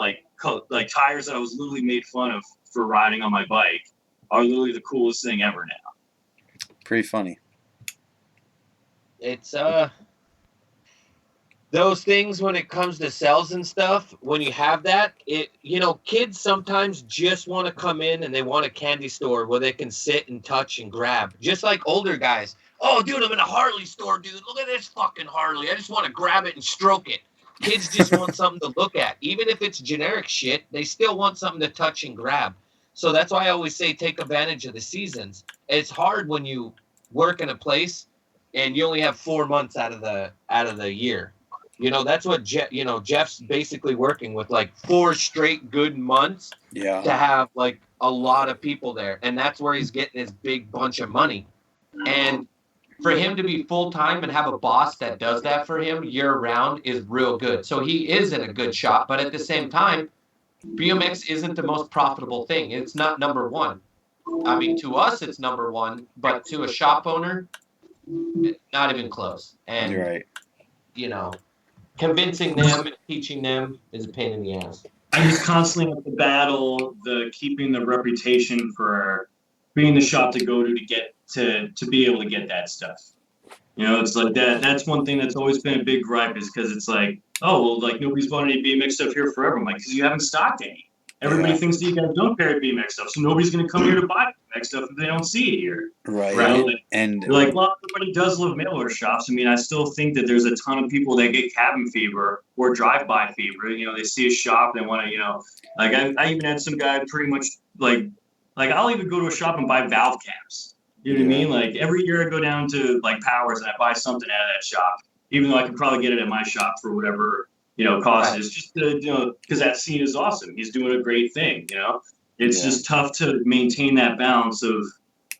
tires that I was literally made fun of for riding on my bike are literally the coolest thing ever now. Pretty funny. It's those things when it comes to sales and stuff, when you have that, kids sometimes just want to come in and they want a candy store where they can sit and touch and grab. Just like older guys. Oh, dude, I'm in a Harley store, dude. Look at this fucking Harley. I just want to grab it and stroke it. Kids just want something to look at. Even if it's generic shit, they still want something to touch and grab. So that's why I always say take advantage of the seasons. It's hard when you work in a place and you only have 4 months out of the year. That's what Jeff's basically working with 4 straight good months to have a lot of people there. And that's where he's getting his big bunch of money. And for him to be full-time and have a boss that does that for him year-round is real good. So he is in a good shop, but at the same time, BMX isn't the most profitable thing. It's not number one. I mean, to us, it's number one, but to a shop owner, not even close. And, convincing them and teaching them is a pain in the ass. I just constantly have to battle keeping the reputation for being the shop to go to get to be able to get that stuff. It's that. That's one thing that's always been a big gripe is because it's nobody's bought any BMX stuff here forever. I'm because you haven't stocked any. Everybody thinks that you guys don't carry BMX stuff, so nobody's going to come here to buy BMX stuff if they don't see it here. Right. And everybody does love mail order shops. I mean, I still think that there's a ton of people that get cabin fever or drive-by fever. They see a shop, they want to, I even had some guy pretty much I'll even go to a shop and buy valve caps. You know what I mean? Every year I go down to Powers and I buy something out of that shop, even though I could probably get it at my shop for whatever cost is, just to, because that scene is awesome. He's doing a great thing. It's just tough to maintain that balance of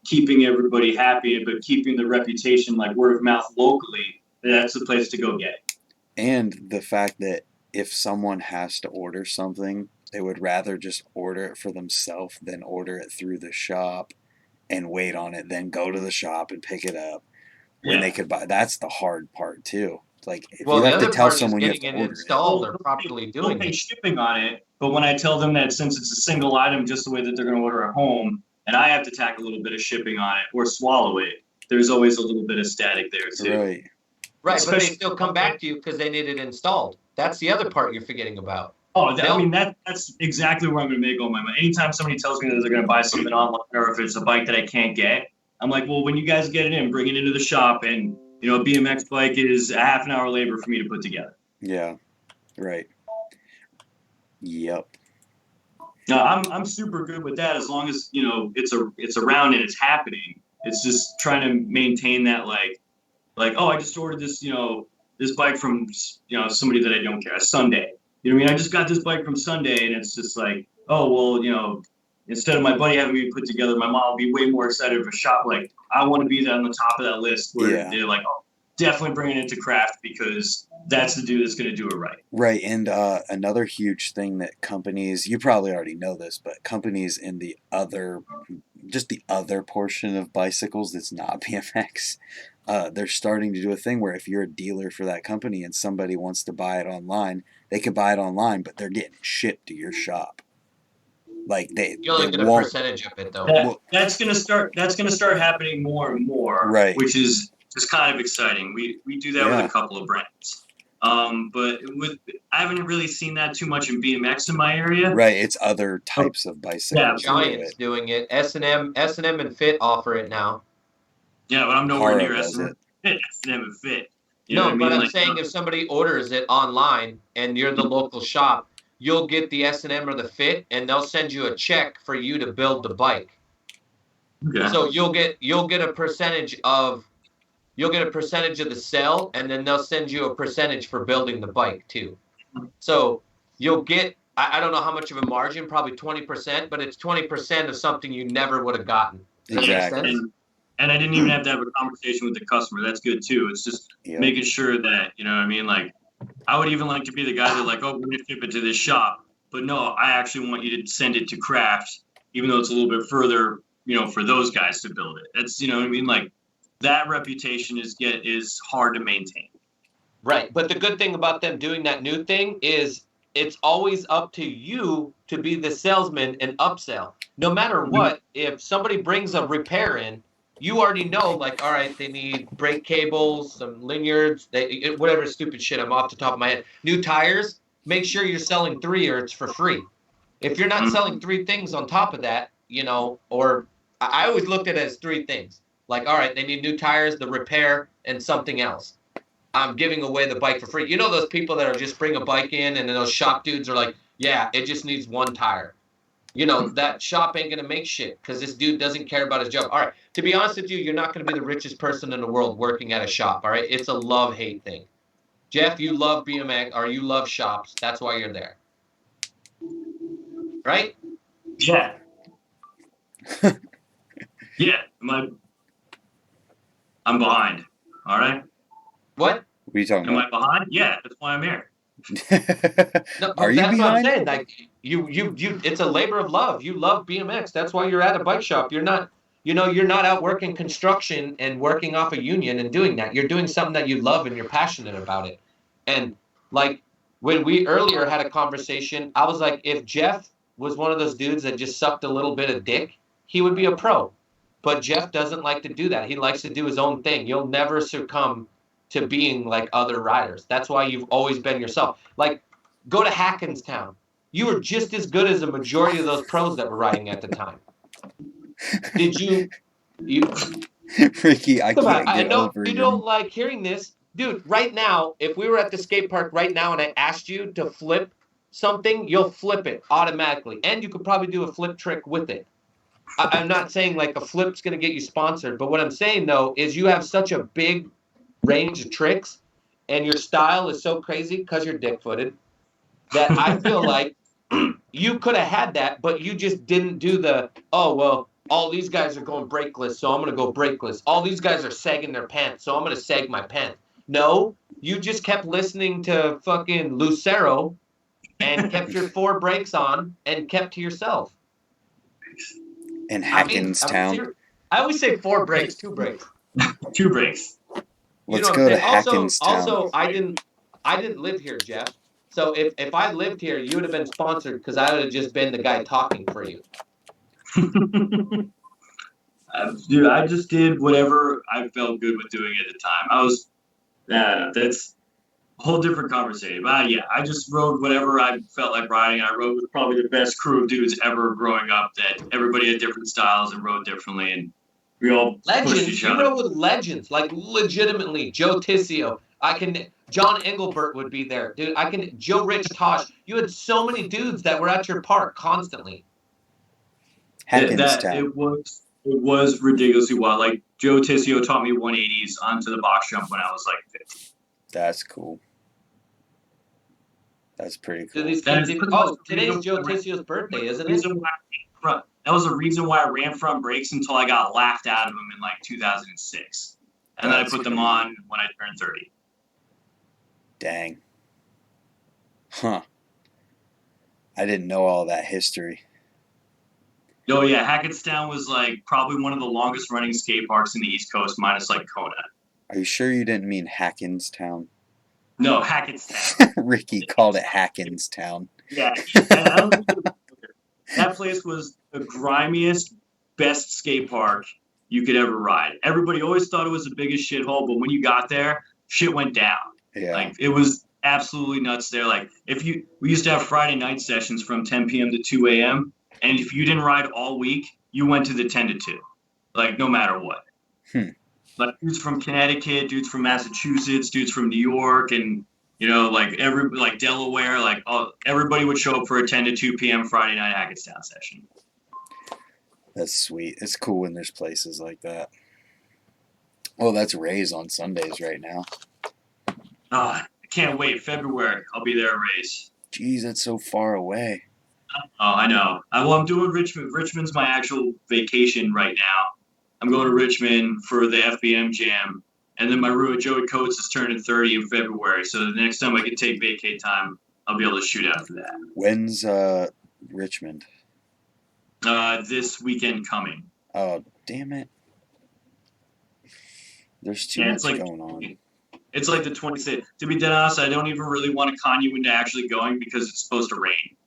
keeping everybody happy, but keeping the reputation word of mouth locally. That's the place to go get. And the fact that if someone has to order something, they would rather just order it for themselves than order it through the shop and wait on it, then go to the shop and pick it up when they could buy. That's the hard part too. If you have to tell someone you have to order installed or properly doing it. Shipping on it, but when I tell them that since it's a single item, just the way that they're going to order at home, and I have to tack a little bit of shipping on it or swallow it, there's always a little bit of static there too. Right, but they still come back to you because they need it installed. That's the other part you're forgetting about. Oh, that's exactly where I'm going to make all my money. Anytime somebody tells me that they're going to buy something online, or if it's a bike that I can't get, I'm like, well, when you guys get it in, bring it into the shop, and a BMX bike is a half an hour labor for me to put together. Yeah, right. Yep. No, I'm super good with that as long as it's around and it's happening. It's just trying to maintain that oh, I just ordered this this bike from somebody that I don't care, a Sunday. I just got this bike from Sunday, and it's just oh, well, you know, instead of my buddy having me put together, my mom will be way more excited for shop. Like, I want to be on the top of that list where they're like, oh, definitely bringing it to craft because that's the dude that's going to do it right. Right. And another huge thing that companies, you probably already know this, but companies in the other, just the other portion of bicycles that's not BMX, they're starting to do a thing where if you're a dealer for that company and somebody wants to buy it online, they can buy it online, but they're getting it shipped to your shop. Like you only get a percentage of it though. That's gonna start happening more and more, right? Which is just kind of exciting. We do that with a couple of brands, but I haven't really seen that too much in BMX in my area. Right, it's other types of bicycles. Yeah, Giant's doing it. S&M and Fit offer it now. Yeah, but I'm nowhere near S&M and Fit. You know but I'm saying if somebody orders it online and you're the local shop, you'll get the S&M or the Fit, and they'll send you a check for you to build the bike. Okay. So you'll get a percentage of the sale, and then they'll send you a percentage for building the bike too. So you'll get, I don't know how much of a margin, probably 20%, but it's 20% of something you never would have gotten. Exactly. And I didn't even have to have a conversation with the customer. That's good too. It's just making sure that, you know what I mean? Like, I would even like to be the guy that like, oh, we're going to ship it to this shop. But no, I actually want you to send it to craft, even though it's a little bit further, you know, for those guys to build it. That's, you know what I mean? Like, that reputation is hard to maintain. Right. But the good thing about them doing that new thing is it's always up to you to be the salesman and upsell. No matter what, if somebody brings a repair in, you already know, like, all right, they need brake cables, some lanyards, whatever stupid shit, I'm off the top of my head. New tires, make sure you're selling 3 or it's for free. If you're not selling 3 things on top of that, you know, or I always looked at it as 3 things. Like, all right, they need new tires, the repair, and something else. I'm giving away the bike for free. You know those people that are just bring a bike in and then those shop dudes are like, yeah, it just needs 1 tire. You know, that shop ain't going to make shit because this dude doesn't care about his job. All right, to be honest with you, you're not going to be the richest person in the world working at a shop, all right? It's a love-hate thing. Geoff, you love BMX or you love shops. That's why you're there. Right? Yeah. Yeah. I'm behind. All right? What? What are you talking about? Am I behind? Yeah, that's why I'm here. No, are you behind? What I'm saying. Like you it's a labor of love. You love BMX. That's why you're at a bike shop. You're not, you know, you're not out working construction and working off a union and doing that. You're doing something that you love and you're passionate about it. And like when we earlier had a conversation, I was like, if Geoff was one of those dudes that just sucked a little bit of dick, he would be a pro. But Geoff doesn't like to do that. He likes to do his own thing. You'll never succumb to being like other riders. That's why you've always been yourself. Like, go to Hackenstown. You were just as good as a majority of those pros that were riding at the time. Did you Ricky, I can't get I know over you don't like hearing this. Dude, right now, if we were at the skate park right now and I asked you to flip something, you'll flip it automatically. And you could probably do a flip trick with it. I'm not saying like a flip's going to get you sponsored, but what I'm saying, though, is you have such a big range of tricks and your style is so crazy because you're dick-footed that I feel like you could have had that, but you just didn't do the, oh, well, all these guys are going brakeless, so I'm going to go brakeless. All these guys are sagging their pants, so I'm going to sag my pants. No, you just kept listening to fucking Lucero and kept your 4 brakes on and kept to yourself. In Hackenstown. I always say 4 brakes, 2 brakes. 2 brakes. Let's go to Hackenstown. Also, I didn't live here, Geoff. So if I lived here, you would have been sponsored because I would have just been the guy talking for you. Dude, I just did whatever I felt good with doing at the time. That's a whole different conversation. But yeah, I just rode whatever I felt like riding. I rode with probably the best crew of dudes ever growing up that everybody had different styles and rode differently. And we all pushed each other. You rode with legends, like legitimately. Joe Tissio. John Engelbert would be there. Dude, Joe Rich Tosh. You had so many dudes that were at your park constantly. It was ridiculously wild. Like Joe Tissio taught me 180s onto the box jump when I was like 15. That's cool. That's pretty cool. Do these kids today's Joe Tissio's birthday, isn't it? That was the reason why I ran front brakes until I got laughed out of them in like 2006. And then I put them on when I turned 30. Dang. Huh. I didn't know all that history. Oh, yeah. Hackettstown was like probably one of the longest running skate parks in the East Coast, minus like Kona. Are you sure you didn't mean Hackenstown? No, Hackettstown. Ricky called it Hackenstown. Yeah. That place was the grimiest, best skate park you could ever ride. Everybody always thought it was the biggest shithole, but when you got there, shit went down. Yeah. Like, it was absolutely nuts there. Like, we used to have Friday night sessions from 10 p.m. to 2 a.m., and if you didn't ride all week, you went to the 10 to 2. Like, no matter what. Like, dudes from Connecticut, dudes from Massachusetts, dudes from New York, and, you know, like Delaware, like everybody would show up for a 10 to 2 p.m. Friday night Hackettstown session. That's sweet. It's cool when there's places like that. Oh, that's Ray's on Sundays right now. I can't wait. February, I'll be there at Ray's. Jeez, that's so far away. Oh, I know. I'm doing Richmond. Richmond's my actual vacation right now. I'm going to Richmond for the FBM Jam. And then my roommate Joey Coates is turning 30 in February. So the next time I can take vacay time, I'll be able to shoot after that. When's Richmond? This weekend coming. Oh, damn it. There's too much going on. It's like the 26th. To be dead honest, I don't even really want to con you into actually going because it's supposed to rain.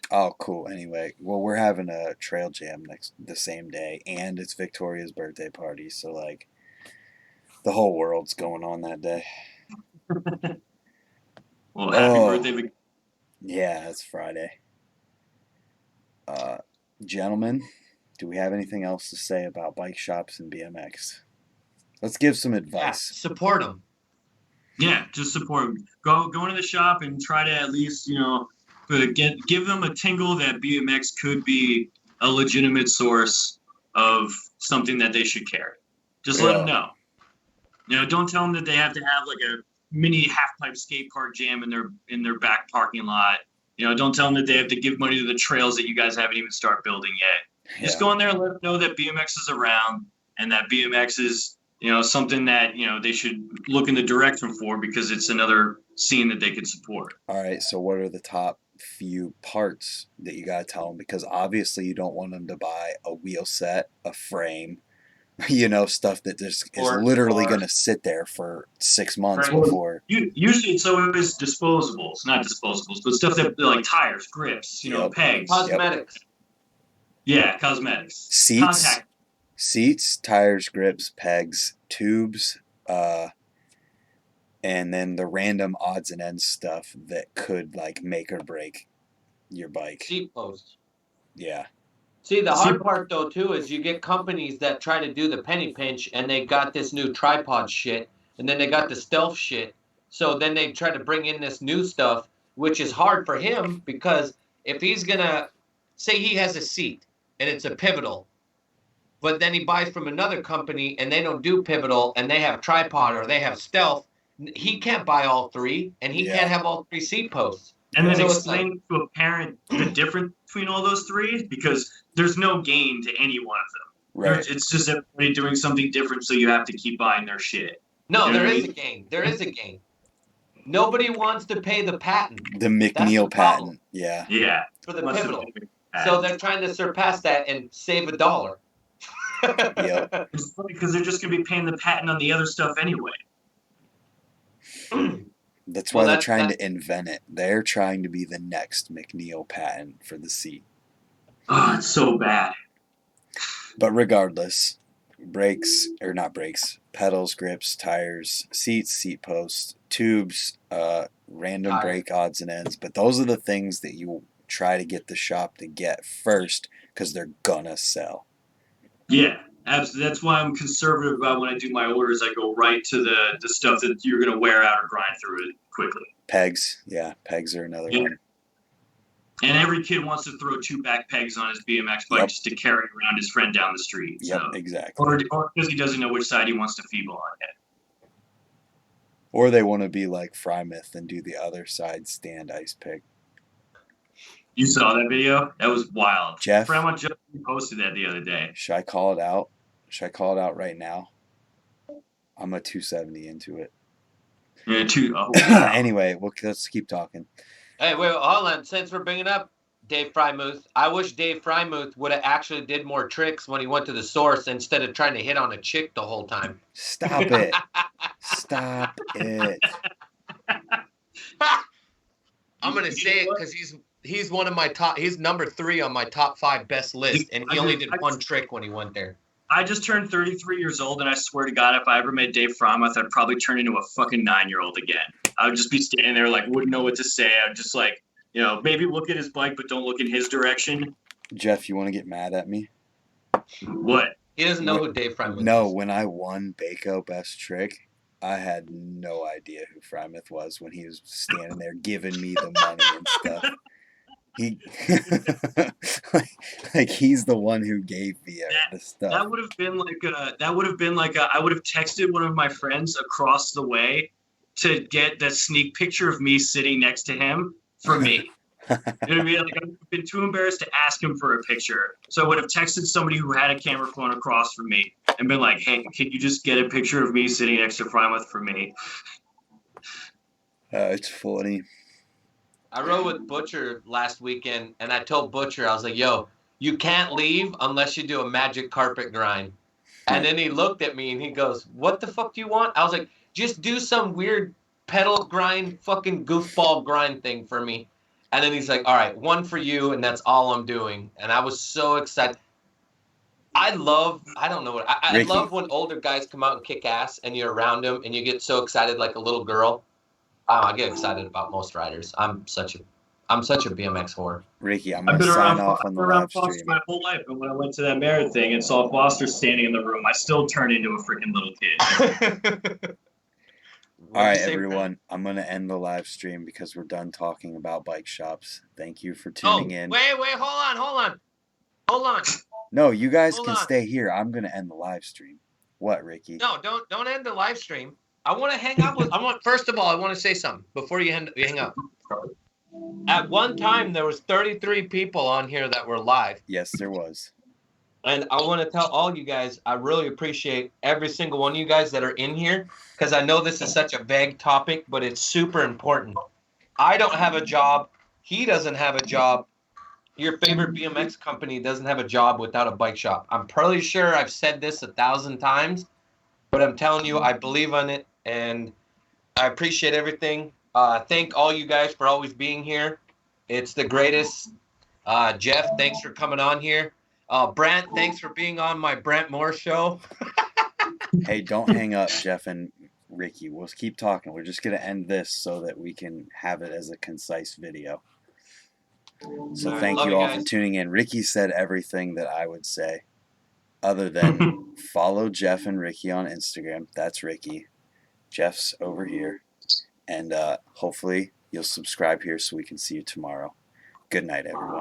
Oh, cool. Anyway, well, we're having a trail jam the same day, and it's Victoria's birthday party. So, like, the whole world's going on that day. Well, happy birthday, Victoria. Yeah, it's Friday. Gentlemen, do we have anything else to say about bike shops and BMX? Let's give some advice. Yeah, support them. Yeah, just support them. Go into the shop and try to at least, you know, give them a tingle that BMX could be a legitimate source of something that they should carry. Just let them know. You know, don't tell them that they have to have like a mini half-pipe skate park jam in their back parking lot. You know, don't tell them that they have to give money to the trails that you guys haven't even started building yet. Yeah. Just go in there and let them know that BMX is around and that BMX is, you know, something that, you know, they should look in the direction for because it's another scene that they could support. All right, so what are the top few parts that you got to tell them? Because obviously you don't want them to buy a wheel set, a frame, you know, stuff that just is literally going to sit there for 6 months before. Usually it's always disposables, not disposables, but stuff that like tires, grips, you know, pegs. Cosmetics. Yeah, cosmetics. Seats, tires, grips, pegs, tubes, and then the random odds and ends stuff that could like make or break your bike. Seat posts. Yeah. See, the hard part though too is you get companies that try to do the penny pinch and they got this new tripod shit and then they got the stealth shit. So then they try to bring in this new stuff, which is hard for him because if he's gonna say he has a seat and it's a pivotal, but then he buys from another company and they don't do pivotal and they have tripod or they have stealth, he can't buy all three and he can't have all 3 seat posts. And then explain to a parent the difference between all those 3 because there's no gain to any one of them. Right. It's just everybody doing something different, so you have to keep buying their shit. No, you know there is a gain. There is a gain. Nobody wants to pay the patent. The McNeil patent. Yeah. Yeah. For the pivotal. So they're trying to surpass that and save $1. Yep. It's funny because they're just going to be paying the patent on the other stuff anyway. That's why they're trying to invent it. They're trying to be the next McNeil patent for the seat. Oh, it's so bad. But regardless, pedals, grips, tires, seats, seat posts, tubes, random brake odds and ends. But those are the things that you try to get the shop to get first because they're gonna sell. Yeah. Absolutely. That's why I'm conservative about when I do my orders. I go right to the stuff that you're going to wear out or grind through it quickly. Pegs. Yeah, pegs are another one. And every kid wants to throw 2 back pegs on his BMX bike just to carry around his friend down the street. Yep, so. Exactly. Or because he doesn't know which side he wants to feeble on yet. Or they want to be like Frymouth and do the other side stand ice pick. You saw that video? That was wild. Geoff, Grandma just posted that the other day. Should I call it out? Should I call it out right now? I'm a 270 into it. Yeah, Anyway, let's keep talking. Hey, wait, hold on. Since we're bringing up Dave Frymuth, I wish Dave Frymuth would have actually did more tricks when he went to the source instead of trying to hit on a chick the whole time. Stop it. Stop it. I'm going to say it because he's one of my top. He's number 3 on my top 5 best list, and he only did one trick when he went there. I just turned 33 years old, and I swear to God, if I ever met Dave Frommuth, I'd probably turn into a fucking 9-year-old again. I would just be standing there, like, wouldn't know what to say. I'd just, like, you know, maybe look at his bike, but don't look in his direction. Jeff, you want to get mad at me? What? He doesn't know who Dave Frymouth is. No, when I won Baco Best Trick, I had no idea who Frymouth was when he was standing there giving me the money and stuff. He like he's the one who gave me the stuff. That would have been like I would have texted one of my friends across the way to get the sneak picture of me sitting next to him for me. You know what I mean? Like, I've been too embarrassed to ask him for a picture, so I would have texted somebody who had a camera phone across from me and been like, "Hey, can you just get a picture of me sitting next to Frymouth for me?" It's funny. I rode with Butcher last weekend, and I told Butcher, I was like, yo, you can't leave unless you do a magic carpet grind. And then he looked at me, and he goes, what the fuck do you want? I was like, just do some weird pedal grind, fucking goofball grind thing for me. And then he's like, all right, one for you, and that's all I'm doing. And I was so excited. I love when older guys come out and kick ass, and you're around them, and you get so excited like a little girl. I get excited about most riders. I'm such a BMX whore. Ricky, I'm gonna sign off on the live stream. My whole life, but when I went to that Merritt thing and saw Foster standing in the room, I still turned into a freaking little kid. All right, everyone. I'm gonna end the live stream because we're done talking about bike shops. Thank you for tuning in. Wait, hold on. No, you guys can stay here. I'm gonna end the live stream. What, Ricky? No, don't end the live stream. I want to hang out with. First of all, I want to say something before you hang up. At one time, there was 33 people on here that were live. Yes, there was. And I want to tell all you guys, I really appreciate every single one of you guys that are in here, because I know this is such a vague topic, but it's super important. I don't have a job. He doesn't have a job. Your favorite BMX company doesn't have a job without a bike shop. I'm pretty sure I've said this 1,000 times, but I'm telling you, I believe in it, and I appreciate everything. Thank all you guys for always being here. It's the greatest. Jeff, thanks for coming on here. Brant, thanks for being on my Brant Moore show. Hey, don't hang up, Jeff and Ricky. We'll keep talking. We're just going to end this so that we can have it as a concise video. So thank you all for tuning in. Ricky said everything that I would say, other than follow Jeff and Ricky on Instagram. That's Ricky. Jeff's over here. And hopefully you'll subscribe here so we can see you tomorrow. Good night, everyone.